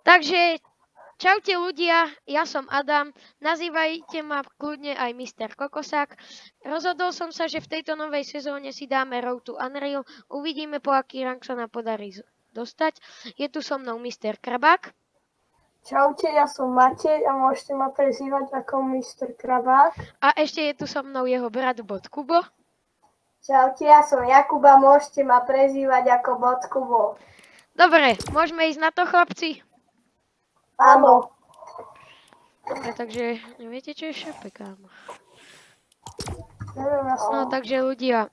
Takže, čaute ľudia, ja som Adam, nazývajte ma kľudne aj Mr. Kokosák. Rozhodol som sa, že v tejto novej sezóne si dáme Road to Unreal, uvidíme po aký rank sa nám podarí dostať. Je tu so mnou Mr. Krabák. Čaute, ja som Matej a môžete ma prezývať ako Mr. Krabák. A ešte je tu so mnou jeho brat Bot Kubo. Čaute, ja som Jakub a môžete ma prezývať ako Bot Kubo. Dobre, môžeme ísť na to, chlapci? Áno. Dobre, takže neviete, čo je šape, kámo. Neviem, ja som... No, takže ľudia,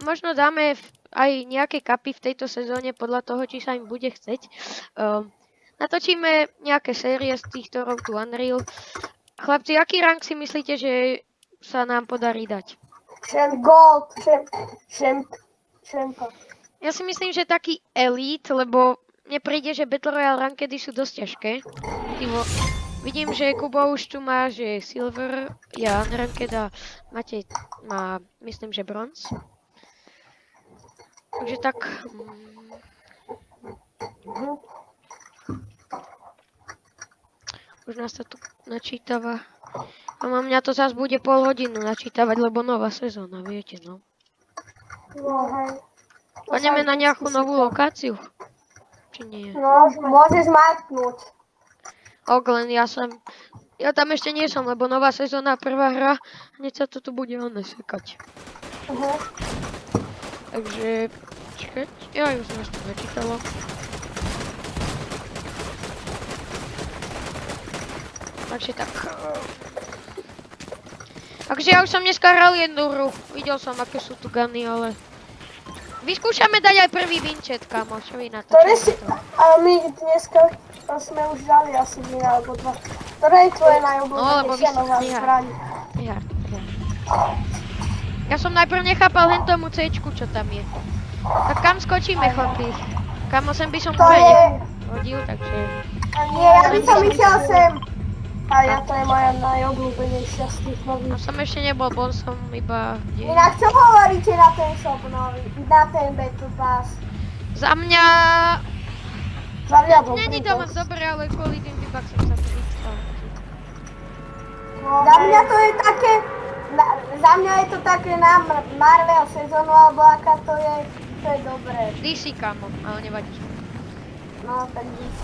možno dáme aj nejaké kapy v tejto sezóne podľa toho, či sa im bude chceť. Natočíme nejaké série z týchto Road to Unreal. Chlapci, aký rank si myslíte, že sa nám podarí dať? Gold, Champa. Ja si myslím, že taký Elite, lebo mne príde, že Battle Royale rankedy sú dosť ťažké. Vidím, že Kubo už tu má, že Silver, ja Unranked a Matej má, myslím, že Bronze. Takže tak... Už nás to tu načítava. A mňa to zase bude pol hodinu načítavať, lebo nová sezóna, viete, no. No hej. Poďme na nejakú novú lokáciu? Či nie? No, môžeš marknúť. Len ja tam ešte nie som, lebo nová sezóna, prvá hra, hneď sa to tu bude sekať. Takže, čakať, ja už nás to načítalo. Takže tak. Takže ja už som dneska hral jednu hru, videl som, aké sú tu guny, ale... Vyskúšame dať aj prvý vinchet, kamo, čo vy na to? Ale my dneska sme už dali asi vin alebo dva. Ktoré je tvoje najobľúbenejšia nová zbraň? Ja som najprv nechápal hen tomu C-čku, čo tam je. Tak kam skočíme, chlapi? Kamo, sem by som úplne nehodil, takže... Nie, ja by som išiel sem. A ja to je moja najobľúbenejšia z tých nových. No som ešte nebol, bol som iba... Inak čo hovoríte na ten shop nový, na ten Battle Pass? Za mňa... Za mňa dobrý. Není to moc dobré, ale kvôli tým výbakom sa to vyčkal. Za mňa to je také... Za mňa je to také na Marvel sezónu, alebo aká to je dobré. DC, kamo, ale nevadí. No, tak DC.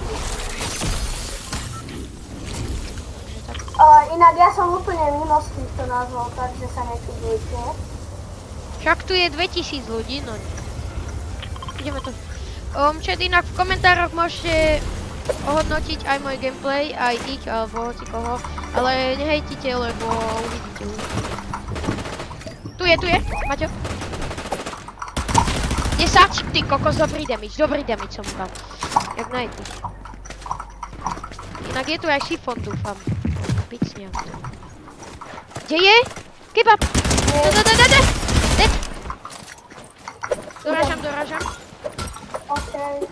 Inak ja som úplne mimo z týchto názvov, takže sa nečudujte. Však tu je 2000 ľudí, no nie. Ideme to. Chat, inak v komentároch môžete ohodnotiť aj môj gameplay, aj ich, alebo hoci koho, ale nehejtite, lebo uvidíte už. Tu je, Maťo. 10, ty kokos, dobrý damage som dal. Jak najty. Inak je tu aj šifon, dúfam. Picňa. Kde je? Kebab! Dead! Dorážam. Okej.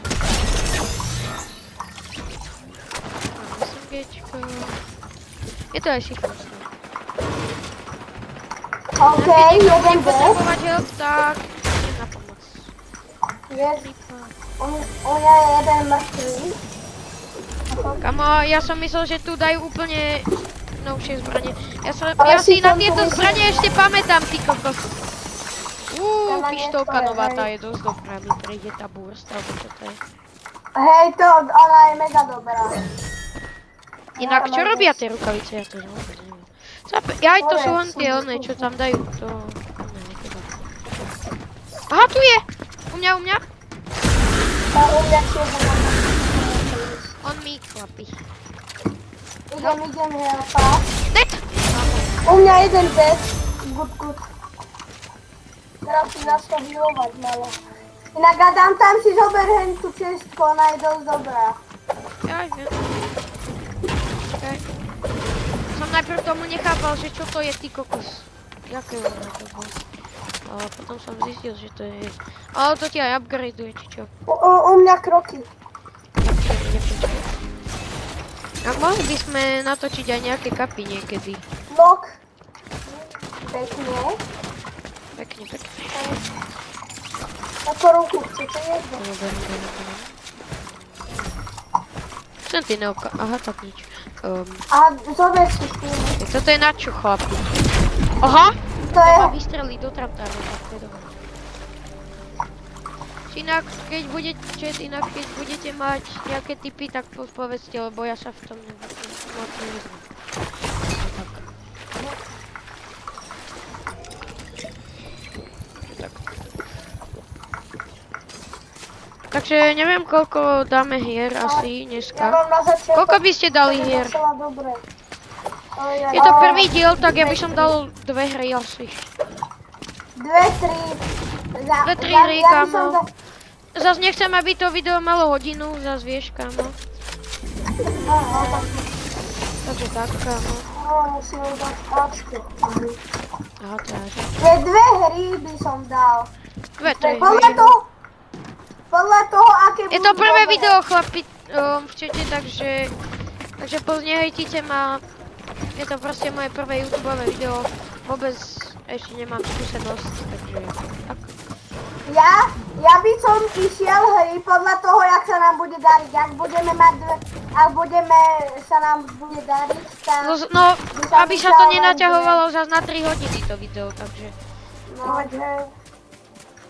SMGčko. Je to aj šifon. Okej, jeden dead. Potrebovať help, tak idem na pomoc. On je jeden mŕtvý. Kamo, ja som myslel, že tu dajú úplne novšie zbranie. Ja si na tieto zbranie ešte pamätám, ty kokos. Pištolka nová, tá je dosť dobrá, mi prejde tá burst, alebo čo to je. Hej, ona je mega dobrá. Inak, čo robia tie rukavice? Ja to neviem. Aj to sú len tie one, čo tam dajú, to... Aha, tu je! U mňa? U mňa tiež On mi, chlapi. Idem helpať. Dead! U mňa jeden dead. Good. Teraz si nás to healovať malo. Inak Adam, tam si zober hen tú čestku, ona je dosť dobrá. Ja viem. Okay. Som najprv tomu nechápal, že čo to je, ty kokos. Jaké ono to bolo. Ale potom som zistil, že to je... Ale to ti aj upgradeuje, či čo? U mňa kroky. A mohli by sme natočiť aj nejaké kapy niekedy. Blok. Pekne. Pekne. Ako ruku chcete jedno? Ten ty neoka... Aha, tak nič. A zober si s tým. Toto je na čo, chlapi? Aha! To To je... ma vystrelí do tramtáru, tak to je dobré. Inak, keď budete mať nejaké tipy, tak povedzte, lebo ja sa v tom moc nevyznám. Tak. Takže neviem, koľko dáme hier asi Ja dneska. mám na začiatok. Koľko by ste dali hier? Docela dobre. Je to prvý diel, tak ja by som dal 2 hry asi. 2, 3. 2, 3 hry, kámo. Zas nechcem, aby to video malo hodinu, zas vieš, kámo. Takže tak, kámo. Musíme dať páčky. Aha, to je. 2 hry by som dal. 2, 3 Podľa hry. toho, aké Je budú to prvé dobré. video, chlapi, v čete, takže poznehejte ma. Je to proste moje prvé YouTubeové video. Vôbec ešte nemám skúsenosť, takže tak. Ja by som išiel hry podľa toho, jak sa nám bude dariť. Ak sa nám bude dariť, tak... No, aby sa to nenaťahovalo zas na 3 hodiny to video, takže. No,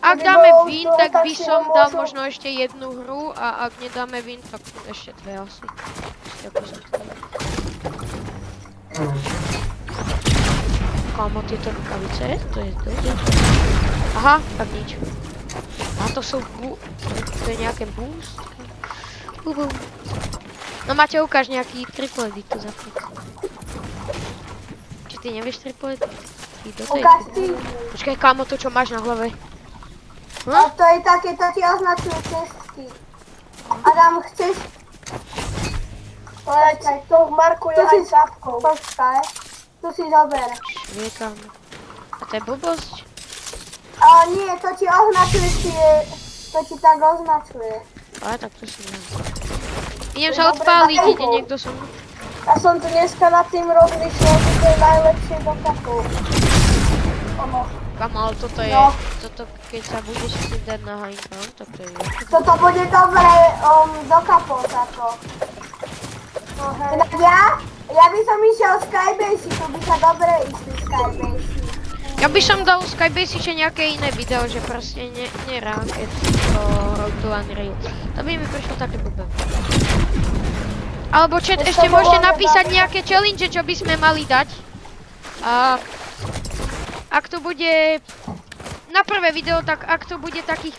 Ak Keby dáme bolo win, to, tak tak by si som ho dal môžem- možno ešte jednu hru a ak nedáme win, tak ešte 2 asi. Ešte ako som chcel. Kámo, tieto rukavice, to je to. Aha, tak nič. A to sú to je nejaké boost. No máte ukáž nejaký triplety tu zapnúť. Či ty nevieš triplety? Ty do tej. Ukáž ty. Počkaj, kámo, to čo máš na hlave. A to je také, to ti označujú cestky. Adam, chceš... Počkaj, to markuje aj čapkou. Počkaj, tu si zober. Nie, kámo. A to je blbosť? Nie, to ti označuje, to ti tak označuje. Ale tak to si neviem. Idem sa odpáliť, ide niekto so mnou. Ja som tu dneska nad tým rozmýšľal, že to je najlepšie do kapov. Ono. Kámo, ale toto je, No. toto keď sa budeš chcieť dať na Heineken, tak to je. Toto bude dobre do kapov za to. Inak ja by som išiel Skybase, tu by sa dobre išli Skybase. Ja by som dal Skybase ešte nejaké iné video, že proste nie Ranked, to Road to Unreal. To by mi prišlo také blbé. Alebo chat, ešte môžete napísať nejaké challenge, čo by sme mali dať. A ak to bude na prvé video, tak ak to bude takých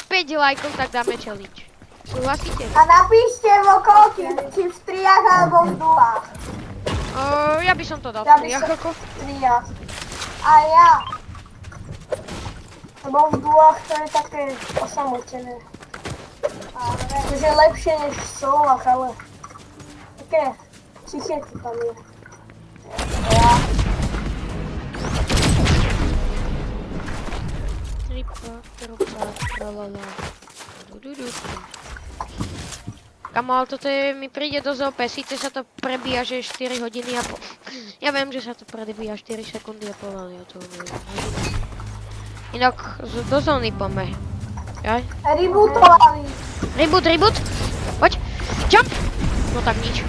5 lajkov, tak dáme challenge. Súhlasíte? A napíšte v okolky, či v striach alebo v dulách. Ja by som to dal Ja v by triách, som- ako. Striach. A ja. Lebo v dulách to je také osamotené. To je lepšie než v solách, ale také tiché to tam je. Ja. Tripa, tropa, tralala. Kamo, ale toto mi príde dosť OP, síce sa to prebíja, že 4 hodiny a pol. Ja viem, že sa to prebíja 4 sekundy a pol, ale ja to hodiny. Inak do zóny poďme. Jaj. Rebootovali. Reboot, poď, jump! No tak nič.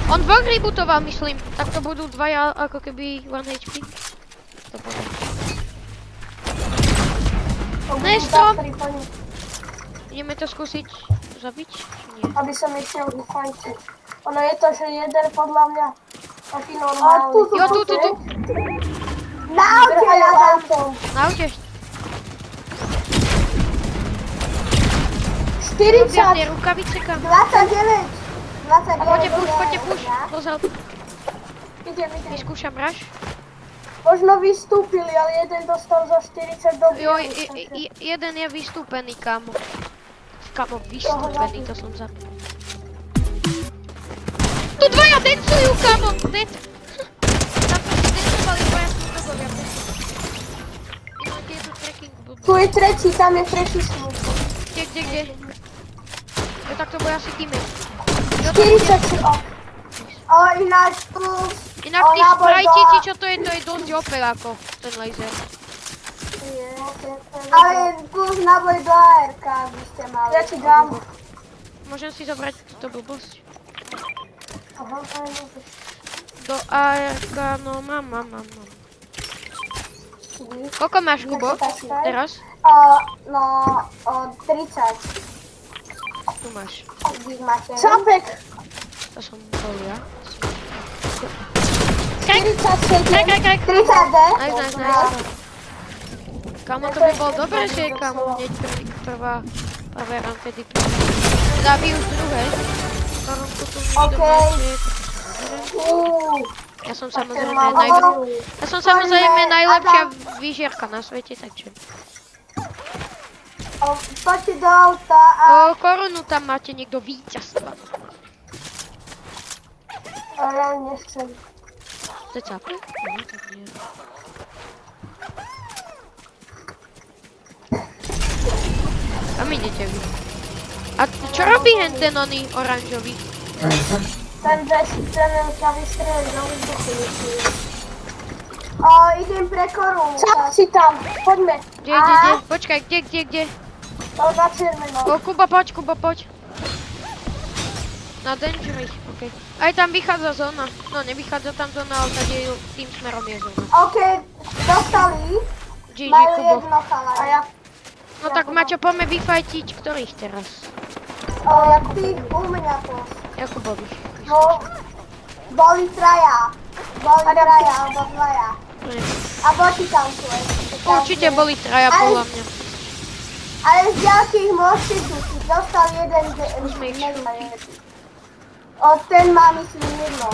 On dvoch rebootoval, myslím, tak to budú dvaja ako keby 1 HP. To poviem. Nice to. Ideme to skúsiť zabiť, či nie? Aby som išiel vyfajčiť. Ono je to, že jeden podľa mňa taký normálny. Jo, tu. Na aute, Adam. Na aute. 40, Tie rukavice, kam. 29. 29. Poďte push. Pozor, Idem. vyskúšam rush. Možno vystúpili, ale jeden dostal za 40 do Jo, jeden je vystúpený, kamo. Kamo, vystúpený, to som zabil. Tu dvaja dencujú, kamo! Dead. Tam to si dencovali dvaja smutnogovia. Inak je tu trekking blbý. Tu je tretí, tam je tretí smut. Kde? Jo, tak to bude asi teammate. Jo, to 40 ok. Ale ináč tu... Inak tí sprajtíci, čo to je dosť OP ako ten laser. Ale plus náboj do ARK by ste mali. Ja ti dám. môžem si zobrať túto blbosť. Aha, aj môžeš. Do ARK, no mám. Koľko máš, Kubo, teraz? No, 30. Tu máš. Vy máte. Čapek! To som bol ja. 47. Krek. 30D. Nice. Kamo, to by bolo dobré, že kamo hneď prvá run tedy teda vy už druhé. Korunku tu máte. Ja som samozrejme najlepšia výžierka na svete, takže. Poďte do auta a... Korunu tam máte niekto víťazstva. Ja nechcem. To je capé? Nie, tak nie. Kam idete vy? A čo robí hen ten oný oranžový? Ten ťa vystrelí do vzduchu. Idem pre korunu. Čap si tam, poďme. Kde? Počkaj, kde? To za červenou. Kuba, poď. Na Danger, okej. Aj tam vychádza zóna. No, nevychádza tam zóna, ale tady tým smerom je zóna. Okej, dostali. GG, Majú Kubo. jedno chala. A ja... No tak Maťo, poďme vyfajtiť ktorých teraz? Ty u mňa to. Jakubových. No, boli traja. Alebo dvaja. A boti tam sú ešte. Určite boli traja podľa mňa. Ale z ďalších môžete šútiť. Dostal jeden Musíme ich šútiť. Ten má myslím jedno.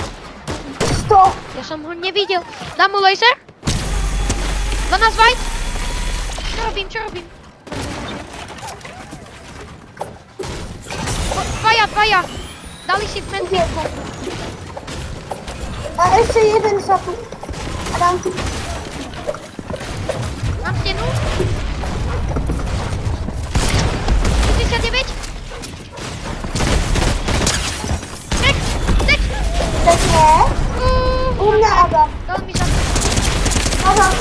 100. Ja som ho nevidel. Dám mu laser? Do nás White? Čo robím? Dvaja. Dali si v mentinku. A ešte jeden sa tu. A dám ti. Mám stenu. 69. Tek. Pekne. U mňa Adam. Dal mi za to.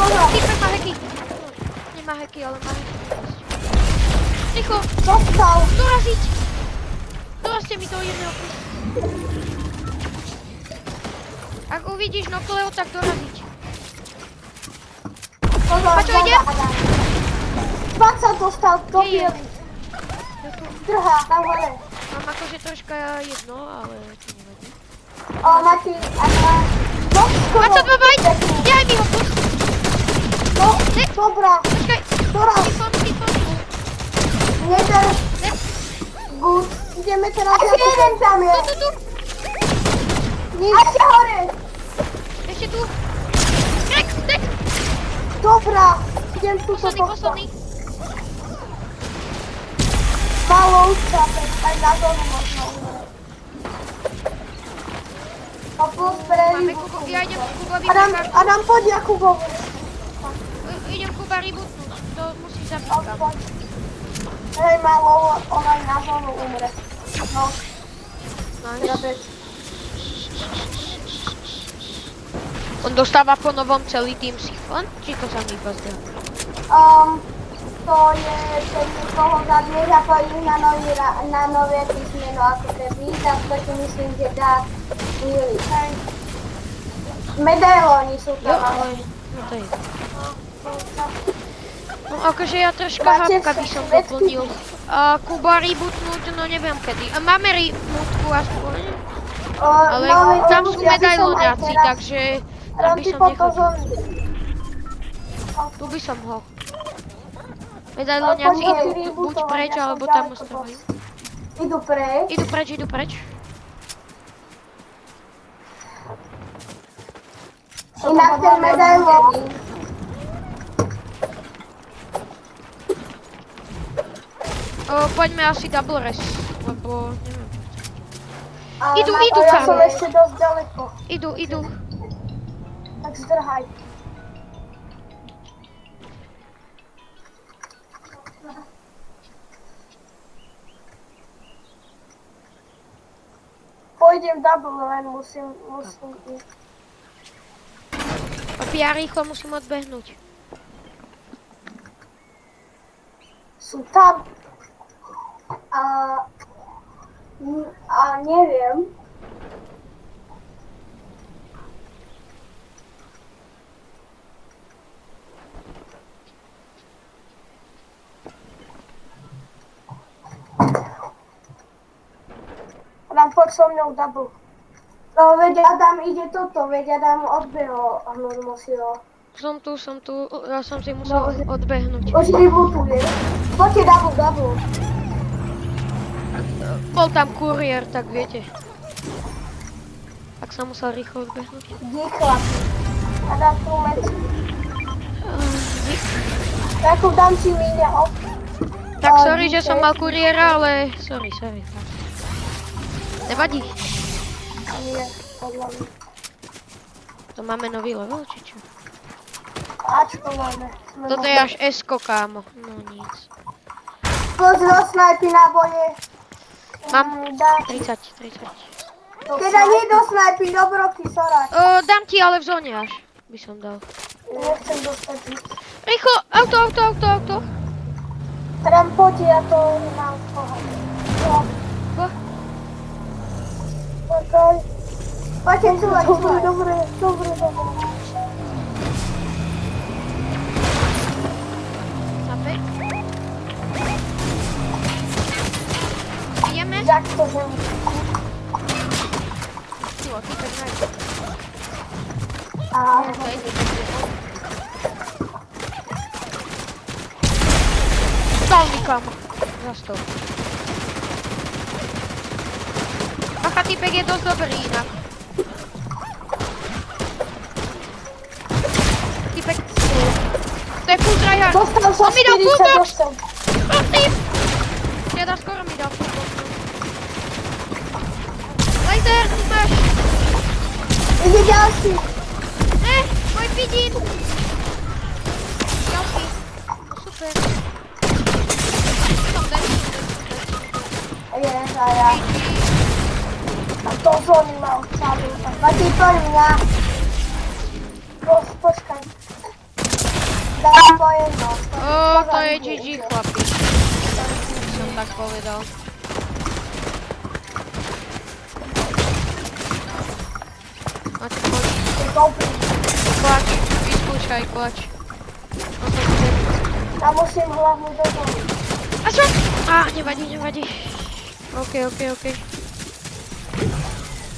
Pozor. Typek má hacky. Nemá hacky, ale má hacky. Ticho. Dostal. Doraziť. Dorazte mi do jedného kusu. Ak uvidíš Nokleo, tak doraziť. Pozor. A čo ide? 20 dostal. To Kde je? bielý. Drhá, tam hore. Mám akože troška jedno, ale to nevadí. Mati, a máš... A čo dva bajt? Daj mi ho kus. No, dobrá. Počkaj. Doraz. Tyfon. Nedaj. Good. Ideme teraz... Ešte jeden tam je. Tu. A ešte hore. Ešte tu. Krek. Dobrá. Idem tu to Posledný. Malo účapek, aj na zónu možno umrieť. Plus Máme Kubo, ja idem Kubovi prekažu. Adam, poď Jakubovi. Idem Kuba rebootnúť, to musí zabiť kam. Hej, malo, on aj na zónu umre. No, Nice. On dostáva po novom celý tým sifon, či to sa mi iba zdá? To je, keď niekoho zabiješ a pôjdeš na nové písmeno ako keby, tak to ti myslím, že dá milý. Medailóny sú to. Jo, ale no to je. No akože ja troška hapka by som doplnil. Kuba rebootnúť, no neviem kedy. Máme rebootku aspoň. Ale tam sú medailóňaci, takže tam by som nechodil. Tu by som ho. Medailóňaci idú buď preč, alebo tam ostávajú. Idú preč. Inak ten medailón. Poďme asi double res, lebo neviem. Idú, Ja som kam? ešte dosť ďaleko. Idú. Tak zdrhaj. Pôjdem double, len musím ísť. Ja rýchlo musím odbehnúť. Sú tam. A neviem. Adam, poď so mnou double. No, veď Adam ide toto, veď Adam odbehol a si ho. Som tu, ja som si musel odbehnúť. Už rebootujem. Poďte double. Bol tam kuriér, tak viete. Tak sa musel rýchlo odbehnúť. Dík, chlapi. Adam, tu meč. Takú dám si míňa, Tak sorry, že som mal kuriéra, ale sorry. Nevadí. Nie, podľa mňa. To máme nový level, či čo? Ačko máme. Toto je až S-ko, kámo. No nic. Poď do snajpy na boje. Mám Dá. 30. Teda nie do snajpy, do broky, sorák. Dám ti ale v zóne až, by som dal. Nechcem dostať nič. Rýchlo, auto. Tram, poď, ja to mám v pohode. Go. Počkaj. Poďte čúvať. Dobre. Zape. Ideme? Jak to zem? Tylo, ty tak naj. Aha. Dal mi kámo. Zastol. Bacha, typek je dosť dobrý inak. Typek. To je full tryhard. Dostal som On mi dal full box. 48. Prosím. Teda skoro mi dal full box. Laser, ty máš. Ide ďalší. Môj vidím. Ďalší. Super. Som dead. Je, a ja. A to zóny mal celý. Matej, poď mňa. Počkaj. Dám po jedno. To je GG, chlapi. Som tak povedal. Máte poď. Dobrý. Klač. Vyskúšaj, klač. Ja musím hlavne do zóny. A čo? Nevadí. OK.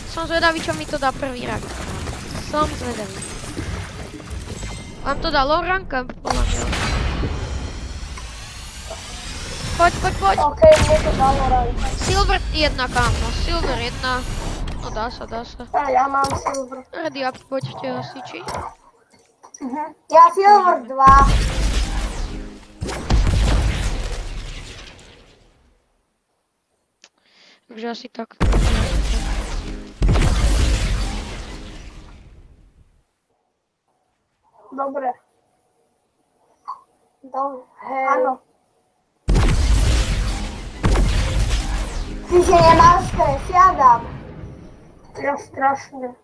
Som zvedavý, čo mi to dá prvý rank. Som zvedavý. Vám to dá low ranka, podľa mňa. Poď. OK, mne to dalo rank. Silver 1, kámo. Silver 1. No dá sa. A ja mám silver. Ready up, poďte hasiči. Ja silver 2. Takže asi tak. Dobre. Hej. Áno. Ty, že nemáš stres, ja dám. Ja strašne.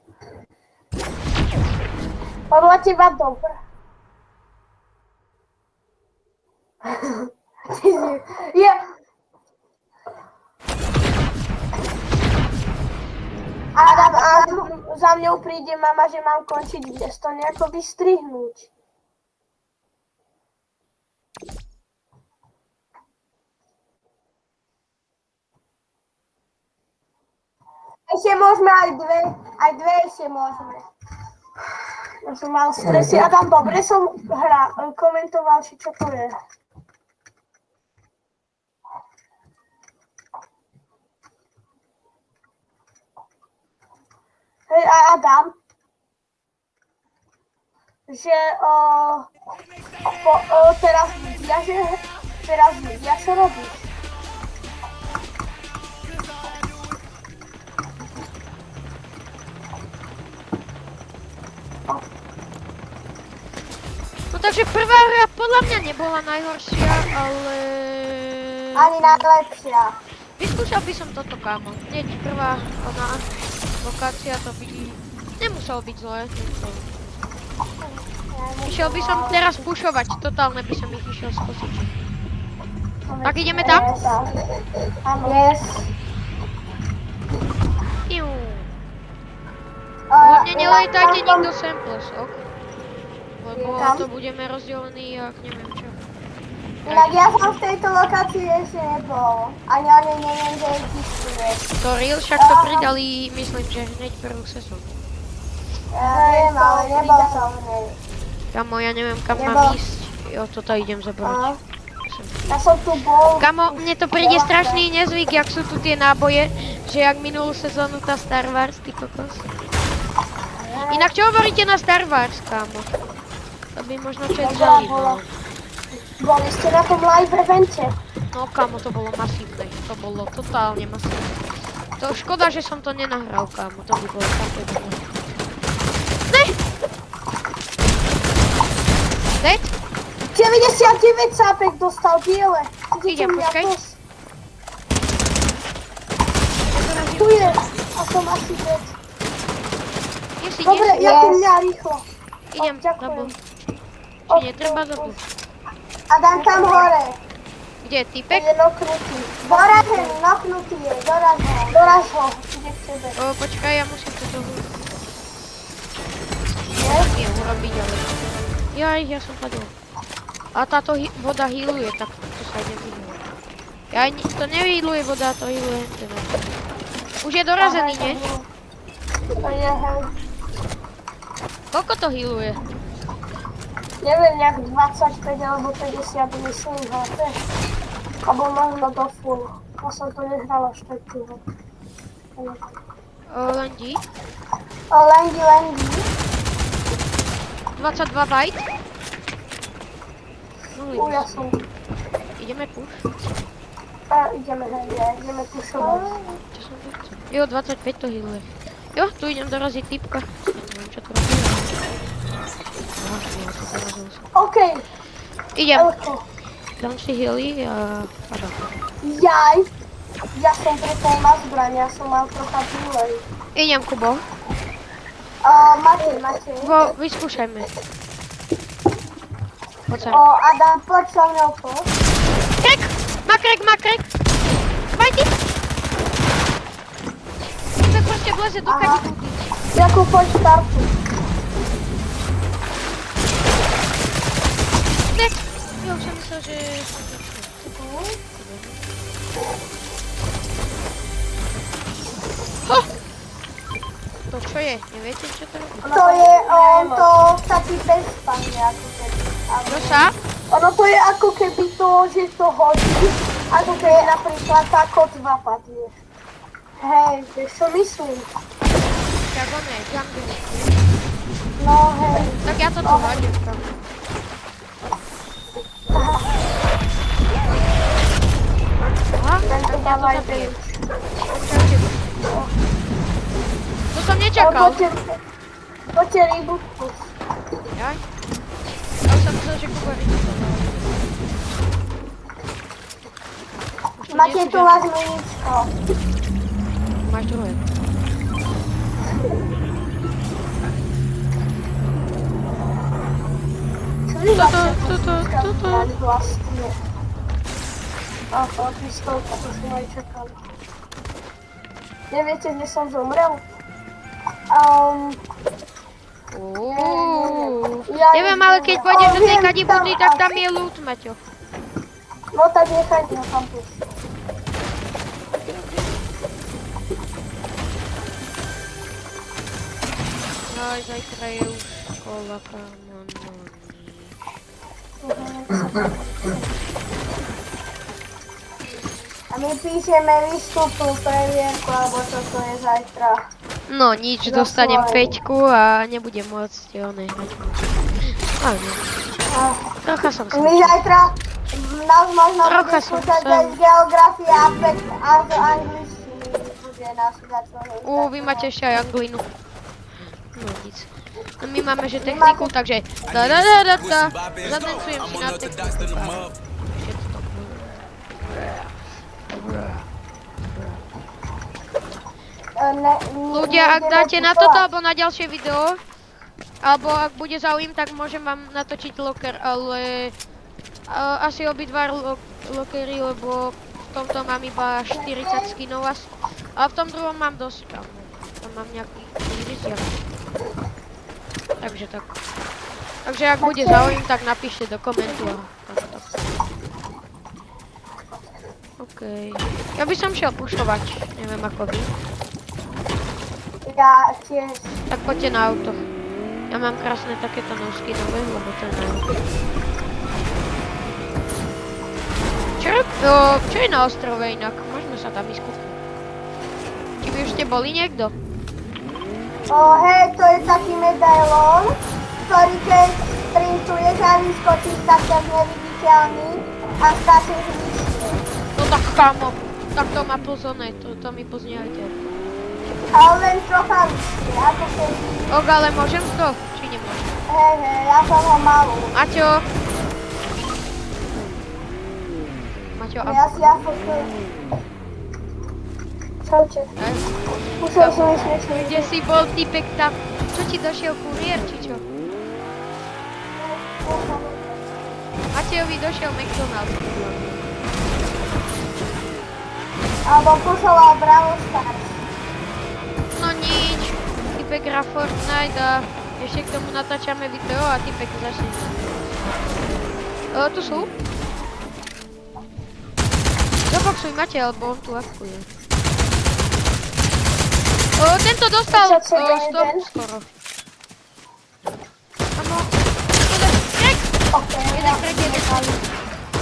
Podľa teba dobre. Adam, za mňou príde mama, že mám končiť, vieš to nejako vystrihnúť. Ešte môžeme aj dve ešte môžeme. Ja som mal stresy a tam dobre som komentoval, či čo to je. Hej, a Adam, že teraz vidia, čo robíš. No takže prvá hra podľa mňa nebola najhoršia, ale... Ani najlepšia. Vyskúšal by som toto, kámo. Hneď prvá lokácia to by... Nemuselo byť zlé. Išiel by som teraz pušovať, totálne by som ich išiel skosiť. Tak ideme tam? Yes. nelietajte nikto sem plosok. Lebo Kam? to budeme rozdelení jak neviem čo. Inak ja som v tejto lokácii ešte nebol. Ani o nej neviem, že existuje. To real, však to pridali, myslím, že hneď prvú sezónu. Ja viem, ale nebol som v nej. Kamo, ja neviem kam Nebol. mám ísť. Jo, toto idem Aha. zabrať. Ja som tu bol. Kamo, mne to príde strašný nezvyk, jak sú tu tie náboje, že jak minulú sezónu tá Star Wars, ty kokos. Inak čo hovoríte na Star Wars, kamo? To by možno čo zaujímalo. Boli ste na tom live evente. No kamo, to bolo masívne. To bolo totálne masívne. To škoda, že som to nenahral, kamo. To by bolo také dobré. Ne! Dead? 99 sápek dostal biele. Idem, počkaj. Tu je. A som asi dead. Nie si, Dobre, nie si. ja tu mňa rýchlo. Idem, Ďakujem. zabuď. Či netreba zabuť. A dám tam hore. Kde je typek? Je noknutý. Doraz ho, noknutý je. Doraz ho. Ide k tebe. O, počkaj, ja musím to dohľať. Nie? Nie, urobiť, ale... Jaj, ja som padol. A táto voda healuje, tak to sa idem vyhľadať. Ja to nehealuje voda, to healuje teda. Už je dorazený, nie? To je, hej. Koľko to healuje? Neviem, nejak 25 alebo 50 myslím HP. Alebo možno do full. Ja som to nehral až tak dlho. Lendi. Lengi. 22 byte. Ja som. Ideme push. Ideme, hej, ideme pušovať. Čo som to chcel? Jo, 25 to healuje. Jo, tu idem doraziť typka. Neviem, čo to robí. OK. Idem. Elko. Dám si healy a padám. Jaj. Ja som prepol na zbraň, ja som mal trocha pílej. Idem, Kubo. Matej. Vyskúšajme. Poď sem. Adam, poď sa mnou poď. Krek! Má krek! Bajty! Tak proste vleze do kadi budy. Jakub, poď startu. Dead! Jo, už som myslel, že... Ho! To čo je? Neviete, čo to robí? To je to taký bezpan ako keby. Čo sa? Ono to je ako keby to, že to hodí, ako keby napríklad tá kotva padne. Hej, vieš čo myslím? Jak on je, jungle. No hej. Tak ja to tu hodím tam. Aha, Tento tak ja to dávaj zabijem. ten. To som nečakal. Poďte rýbutku. Jaj. Ja už som myslel, že Kuba rýbutoval. Máte tu vás miničko. Máš druhé. Čo vy máte Toto. vlastne? Pistolka, to som aj čakal. Neviete, kde som zomrel? Neviem, ale keď pôjdeš do tej kadibudy, tak tam je loot, Maťo. No tak nechajte ho tam pustiť. Aj zajtra je už škola, kamononi. A my píšeme výstupu, previerku, alebo čo to je zajtra. No nič, dostanem 5 a nebudem môcť hrať. Ale nie. Trocha som sa. My zajtra nás možno Trocha bude som skúšať sa. aj z geografie a z angličtiny. Bude nás začať. Vy máte ešte aj anglinu. No nic. No my máme že techniku, takže zadancujem si na techniku. Ľudia, ak dáte na toto alebo na ďalšie video, alebo ak bude záujem, tak môžem vám natočiť locker, ale asi obidva lockery, lebo v tomto mám iba 40 skinov a v tom druhom mám dosť. Tam mám nejakých častiach. Takže tak. Takže ak bude záujem, tak napíšte do komentu a takto. OK. Ja by som šiel pušovať, neviem ako vy. Ja tiež. Tak poďte na auto. Ja mám krásne takéto nosky nové, lebo to je najlepšie. Čo je na ostrove inak? Môžeme sa tam ísť kúpiť. Či by už ste boli niekto? Hej, to je taký medailón, ktorý keď sprintuješ a vyskočíš, tak ťa neviditeľný a skáčeš vyššie. No tak kámo, tak to má pozorné, to mi pozniajte. Ale len trocha vyššie, ako keď... Ok, ale môžem to? Či nemôžem? Hej, ja som ho mal. Maťo! Maťo, Ja si afokujem. Čaute. Musel som ísť niečo. Kde si bol typek tam? Čo ti došiel kuriér, či čo? Matejovi došiel McDonald's. Alebo poslala Bravo Stars. No nič. Typek hrá Fortnite a ešte k tomu natáčame video a typek začne. Tu sú? Zaboxuj Matej, alebo on tu akuje. Tento dostal 100 skoro. Áno. Krek! Jeden krek, jeden krek.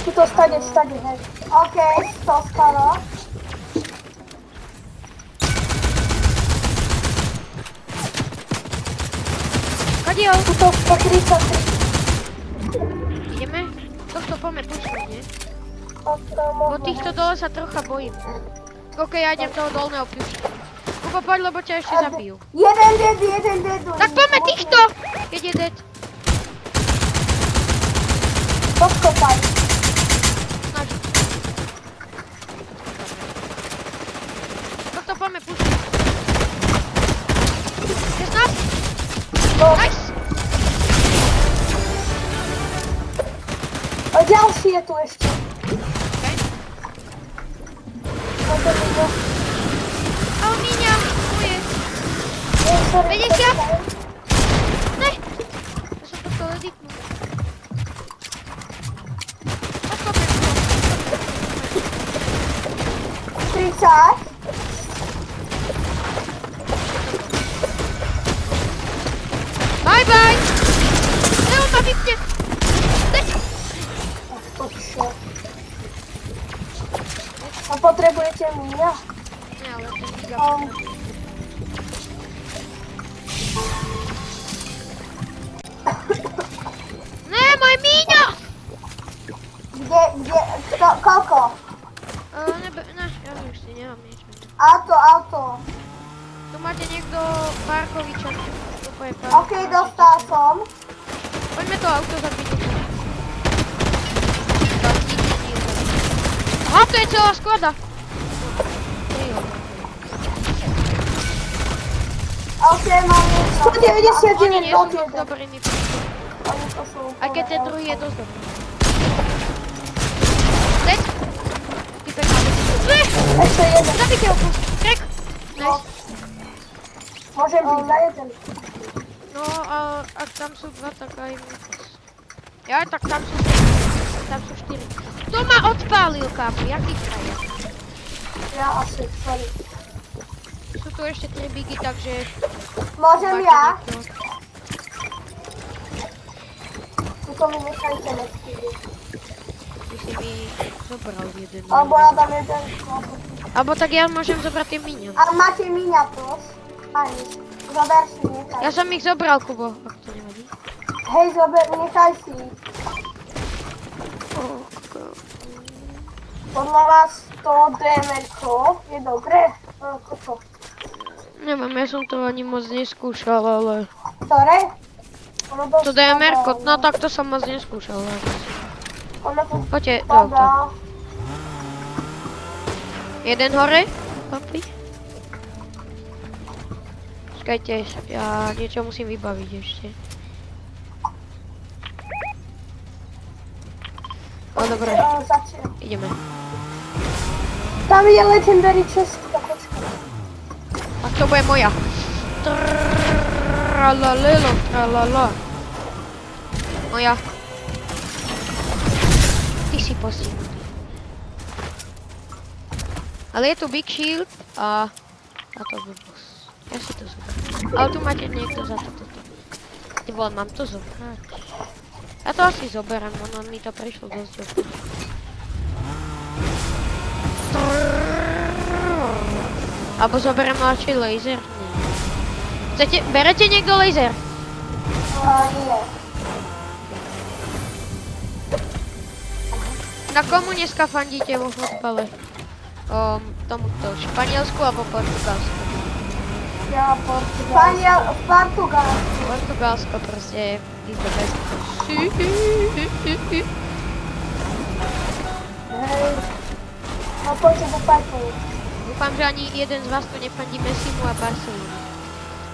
Tuto stade, hej. OK, 100 skoro. Kadiel? Tuto 133. Ideme? Tohto poďme pustiť, nie? Po Po týchto dole sa trocha bojím. OK, ja idem toho dolného púšť. Kubo, poď, lebo ťa ešte zabijú. Jeden dead. Tak poďme týchto! Keď je dead. Podkopaj. Snaž. Tohto poďme pustiť. 16? Nice! A ďalší je tu ešte. Ale míňa, moje. 50? Ne! Ja som to chcel editnúť. Poskopem to. 30. Bye bye! Ne, on ma vypne! Ne! A potrebujete mňa? Nie, ale ten giga. Ne, môj míňa! Kde, koľko? Ne, ja už si nemám nič. Auto. Tu máte niekto Barkoviča. OK, dostal som. Poďme to auto zabiť. Aha, to je celá sklada. OK, mám niečo. 199 Oni nie sú moc dotiede. dobrými. Oni to sú Aj keď ten druhý je dosť dobrý. Dead. Typek má dead. Ešte jeden. Zabite ho kus. Krek. Nice. Môžem byť za jeden. No a ak tam sú dva, tak aj mi kus. Ja, tak tam sú 4. Kto ma odpálil, kámo? Jaký frajer? Ja asi, sorry. Sú tu ešte 3 bigy, takže... Môžem máte ja? niekto. Tuto mi nechajte metky. Ty si mi zobral jeden. Alebo ja dám jeden. Alebo tak ja môžem zobrať tie míňa. A máte míňa, pros? Aj, zober si, nechaj. Ja som ich zobral, Kubo, ak to nevadí. Hej, nechaj si. Podľa vás to DMR-ko je dobré? Toto. Neviem, ja som to ani moc neskúšal, ale... Ktoré? Ono dosť To DMR-ko, dobré, no tak to som moc neskúšal. Ale... Ono to Poďte do auta. padá. Jeden hore? Papi? Počkajte, ja niečo musím vybaviť ešte. O, dobre, Začnem. ideme. Tam je Legendary čestka, počkaj. A to bude moja. Trrrr. Tralalelo, tralala. Moja. Ty si postihnutý. Ale je tu Big Shield a to blbosť. Ja si to zoberiem. Ale tu máte niekto za toto. Ty vole, mám to zobrať. Ja to asi zoberiem, ono mi to prišlo dosť dobre. Alebo zoberiem radšej laser? Nie. Chcete, berete niekto laser? Nie. Na komu dneska fandíte vo fotbale? Tomuto Španielsku alebo Portugalsku? Ja Portugalsku. Portugalsko proste is the best. Hej. No poďte do fajtov. Dúfam, že ani jeden z vás tu nefandí Messimu a Barcelonu.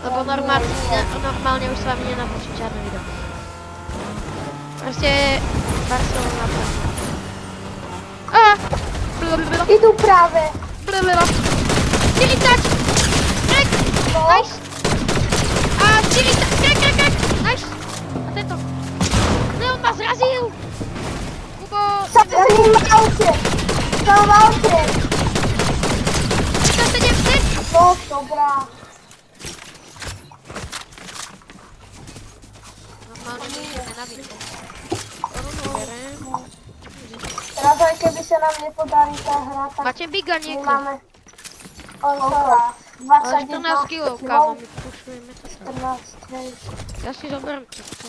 Lebo normálne už s vami nenatočím žiadne video. Proste Barcelona práve. Idú práve. 40! Crack! Nice! A 40! Crack! Nice! A tento. Ne, on ma zrazil! Kubo... Som v aute. 170! No, dobrá. Normálne mi ideme na video. Korunu berem. Teraz aj keby sa nám nepodarí tá hra, tak Máte biga my niekto? máme 21 Ale 14 kg, kámo, my pušujeme to tam. 14, hej. Ja si zoberiem toto.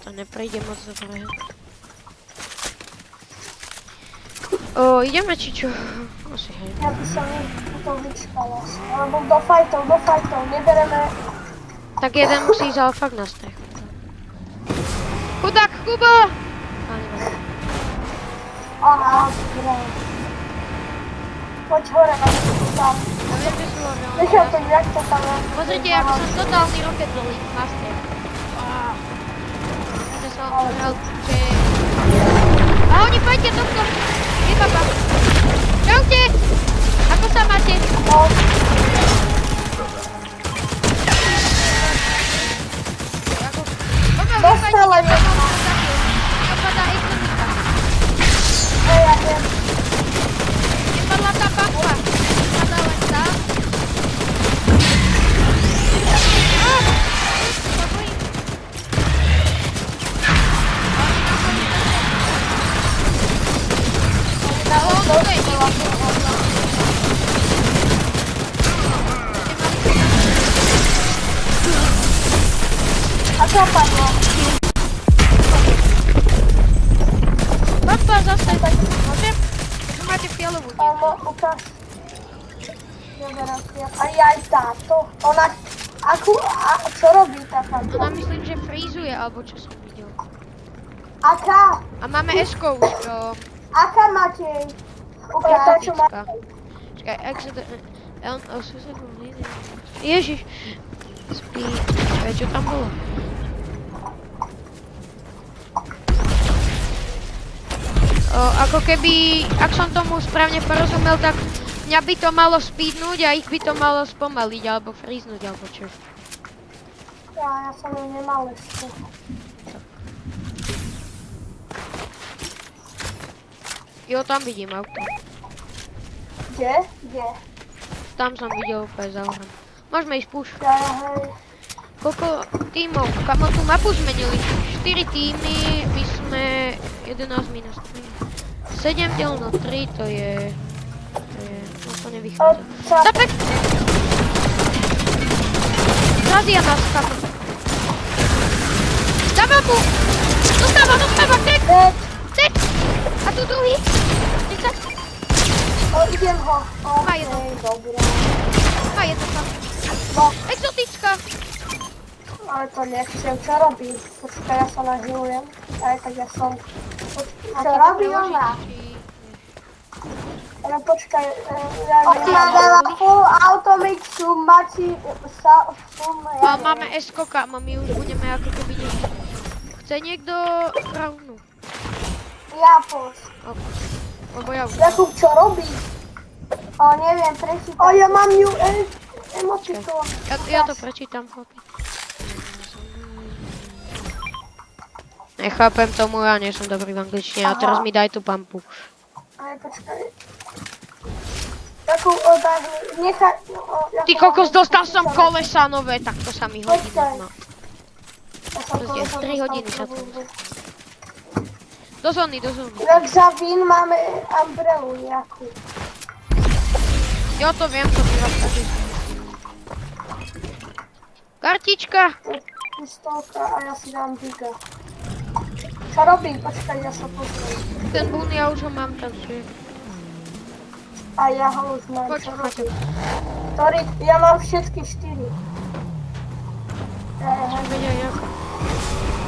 To neprejde moc dobre. Ideme či čo? Asi hej. Ja by som to vyčkala. Alebo do fajtov, nebereme. Tak jeden musí ísť ale fakt na strechu. Chudák, Kubo! Aha, dobre. Poď hore, na to tam. Ja viem, že sú hore, ale Nechal to, jak to tam je. pozrite, ako som totálny rocket dolí na strechu. Ja som hral, že... A oni pojďte tohto! Je baba! Čaute! Ako sa máte? No, dostala ju. Napadá exotika. Hej, ja viem. Nepadla tá bamba. Napadá len tá. Sa bojím. To je A čo padlo? Bamba zase. Môžem? Tu máte fialovú. Áno, ukáž. Neberám si. Aj táto. Ona... čo robí takáto? Ona myslím, že frízuje, alebo čo som videl. Aká? A máme S-ko už. Aká máte? Ukáž to, čo máte. Čakaj, Ježiš. Spí. Čakaj, čo tam bolo? Ako keby, ak som tomu správne porozumel, tak mňa by to malo speednúť a ich by to malo spomaliť, alebo fríznúť, alebo čo. Ja som ju nemal ešte. Jo, tam vidím auto. Kde? Kde? Tam som videl úplne za hrom. Môžeme ísť push. Ja, hej. Koľko tímov? Kamo tú mapu zmenili? 4 týmy, my sme 11 minus 3. 7 delno 3, to je... No to nevychádza. Zapek! Razia nás, kamo. Za mapu! Dostáva, tek! Tek! A tu druhý! 30! Idem ho. Má jedno. Dobre. Má jedno tam. No, Exotická! ale to nechcem. Čo robí? Počkaj, ja sa nahilujem. Aj tak ja som... Čo robí ona? Ale počkaj, ja dala full automic sumači sum. Máme S-ko, kamo, my už budeme ako keby niekde. Chce niekto rovnú? Ja poď. Lebo ja už... Jakub, čo robí? neviem, prečítam. Ja mám ju emotikon. Ja to prečítam, chlapi. Nechápem tomu, ja nie som dobrý v angličtine. A teraz mi daj tú pampu. Aj, počkaj. Takú odávnu, nechaj... Ty kokos, dostal som kolesa nové, tak to sa mi hodí. Počkaj. No. Proste 3 hodiny sa to musí. Do zóny. Tak za vín máme umbrelu nejakú. Jo, to viem, to mi vás tady. Kartička. Pistolka a ja si dám biga. Čo robím? Počkaj, ja sa pozriem. Ten bún ja už ho mám, takže... A ja ho už mám. Poď, Čo Maťo. robím? Ktorý? Ja mám všetky 4. Vedia, ako.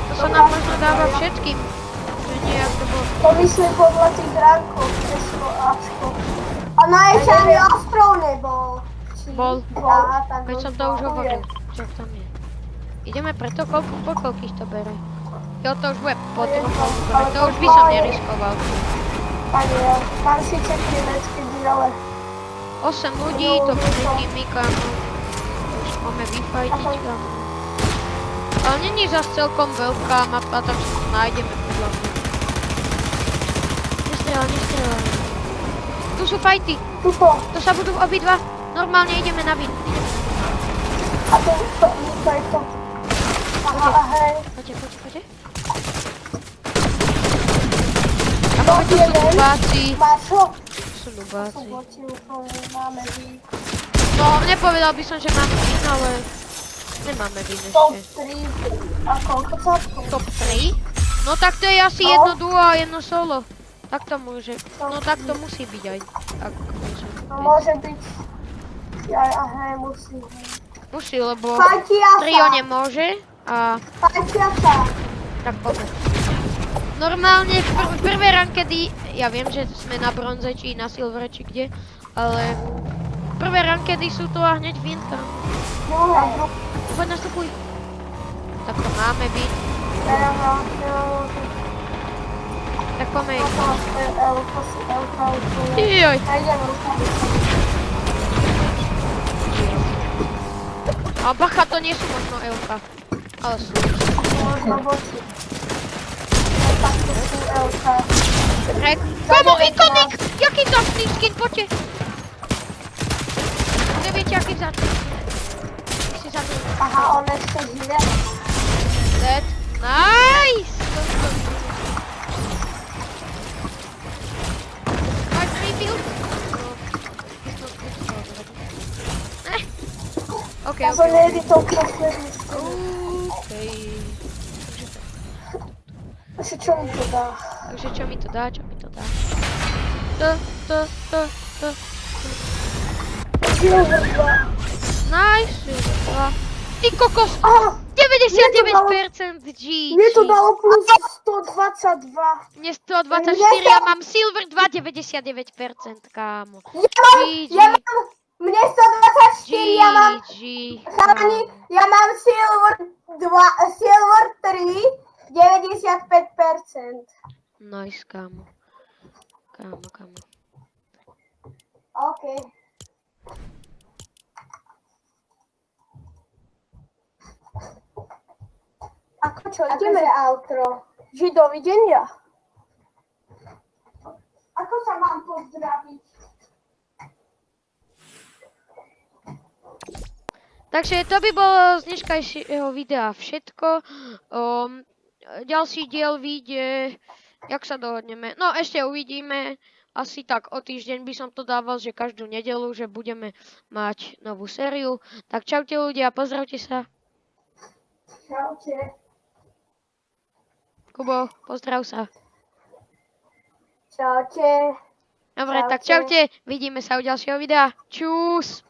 To sa nám možno dáva všetkým. Že nie, jak to bolo. To myslím podľa tých ránkov, kreslo Ačko. A najčarný ostrov nebol. Bol. Aha, tak Veď som to už hovoril. Čo tam je? Ideme preto, po koľkých to bere? Jo, to už bude po trochu, to už by som neriskoval. Pane, ja mám síce krinecké diele. 8 ľudí, to bude nimi, kámo. Už máme vyfajtiť, kámo. Ale není zas celkom veľká mapa, tak si to nájdeme podľa mňa. Nestrieľaj. Tu sú fajty. Tuto. To sa budú obidva. Normálne ideme na vin. A to je to. Aha, hej. Poďte. Kámo, to sú dubáci. Máš ho? To sú dubáci. Máme vín. No, nepovedal by som, že máme vín, ale nemáme vín Top ešte. 3. A koľko celkom? Top 3? No tak to je asi jedno duo a jedno solo. Tak to môže. No tak to musí byť aj. Tak, No môže byť. Ja, hej, musí. musí, lebo Fajtia trio sa. nemôže a Fajtia sa. tak poďme. Normálne v prvé rankedy, ja viem, že sme na bronze či na silvere či kde, ale prvé rankedy sú to a hneď vinka. No, Poď nastupuj. Tak to máme byť. Tak poďme. Joj. A bacha, to nie sú možno Elka. Ale sú. Komu ikonik? Jaký vzácný skin, poďte. Neviete, aký vzácný skin. Ty si zabil. Aha, on ešte žije. Dead. Nice! Máš rebuild? OK. Ja som needitou posledný. Takže čo mi to dá? Takže čo mi to dá? Silver 2. Nice, Silver 2. Ty kokos! Aha, 99% GG. mne to dalo plus 122. Mne 124, ja mám Silver 2, 99%, kámo. Mne 124, ja mám... GG. Chalani, ja mám Silver 2, Silver 3, 95%. Nice, kámo. OK. Ako čo, ideme outro. Že dovidenia. Ako sa mám pozdraviť? Takže to by bolo z dneškajšieho videa všetko. Ďalší diel vyjde, jak sa dohodneme. No ešte uvidíme. Asi tak o týždeň by som to dával, že každú nedeľu, že budeme mať novú sériu. Tak čaute ľudia, pozdravte sa. Čaute. Kubo, pozdrav sa. Čaute. Dobre, Čaute. tak čaute. Vidíme sa u ďalšieho videa. Čus.